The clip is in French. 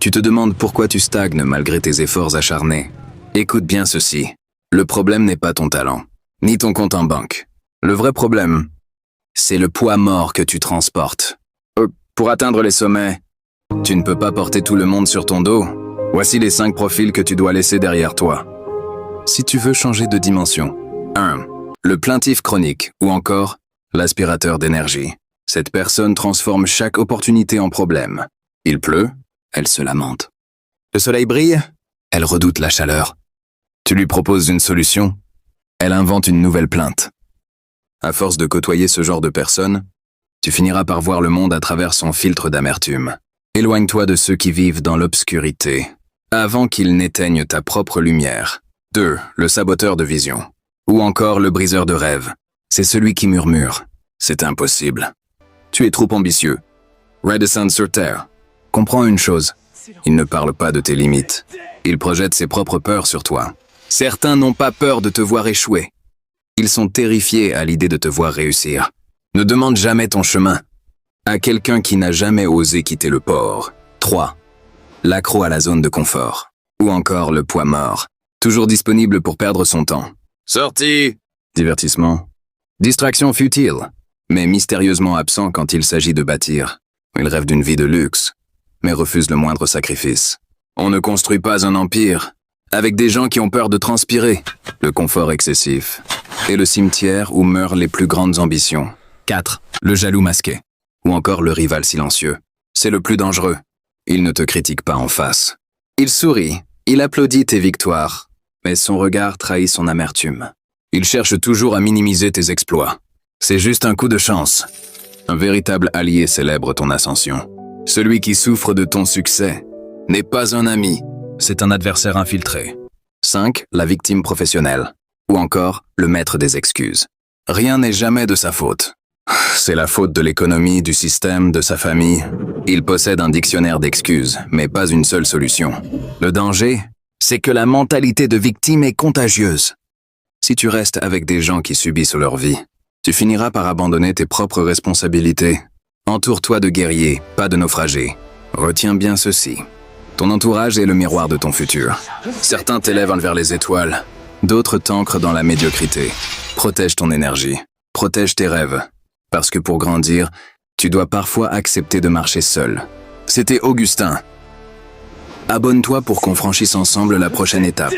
Tu te demandes pourquoi tu stagnes malgré tes efforts acharnés. Écoute bien ceci. Le problème n'est pas ton talent, ni ton compte en banque. Le vrai problème, c'est le poids mort que tu transportes. Pour atteindre les sommets, tu ne peux pas porter tout le monde sur ton dos. Voici les 5 profils que tu dois laisser derrière toi. Si tu veux changer de dimension. 1. Le plaintif chronique, ou encore l'aspirateur d'énergie. Cette personne transforme chaque opportunité en problème. Il pleut, elle se lamente. Le soleil brille, elle redoute la chaleur. Tu lui proposes une solution, elle invente une nouvelle plainte. À force de côtoyer ce genre de personne, tu finiras par voir le monde à travers son filtre d'amertume. Éloigne-toi de ceux qui vivent dans l'obscurité, avant qu'ils n'éteignent ta propre lumière. 2. Le saboteur de vision. Ou encore le briseur de rêves. C'est celui qui murmure. C'est impossible. Tu es trop ambitieux. Redescends sur Terre. Comprends une chose. Il ne parle pas de tes limites. Il projette ses propres peurs sur toi. Certains n'ont pas peur de te voir échouer. Ils sont terrifiés à l'idée de te voir réussir. Ne demande jamais ton chemin à quelqu'un qui n'a jamais osé quitter le port. 3. L'accro à la zone de confort. Ou encore le poids mort. Toujours disponible pour perdre son temps. Sortie! Divertissement. Distraction futile, mais mystérieusement absent quand il s'agit de bâtir. Il rêve d'une vie de luxe, mais refuse le moindre sacrifice. On ne construit pas un empire avec des gens qui ont peur de transpirer. Le confort excessif. Et le cimetière où meurent les plus grandes ambitions. 4. Le jaloux masqué. Ou encore le rival silencieux. C'est le plus dangereux. Il ne te critique pas en face. Il sourit, il applaudit tes victoires, mais son regard trahit son amertume. Il cherche toujours à minimiser tes exploits. C'est juste un coup de chance. Un véritable allié célèbre ton ascension. Celui qui souffre de ton succès n'est pas un ami, c'est un adversaire infiltré. 5. La victime professionnelle. Ou encore le maître des excuses. Rien n'est jamais de sa faute. C'est la faute de l'économie, du système, de sa famille. Il possède un dictionnaire d'excuses, mais pas une seule solution. Le danger, c'est que la mentalité de victime est contagieuse. Si tu restes avec des gens qui subissent leur vie, tu finiras par abandonner tes propres responsabilités. Entoure-toi de guerriers, pas de naufragés. Retiens bien ceci. Ton entourage est le miroir de ton futur. Certains t'élèvent vers les étoiles, d'autres t'ancrent dans la médiocrité. Protège ton énergie, protège tes rêves. Parce que pour grandir, tu dois parfois accepter de marcher seul. C'était Augustin. Abonne-toi pour qu'on franchisse ensemble la prochaine étape.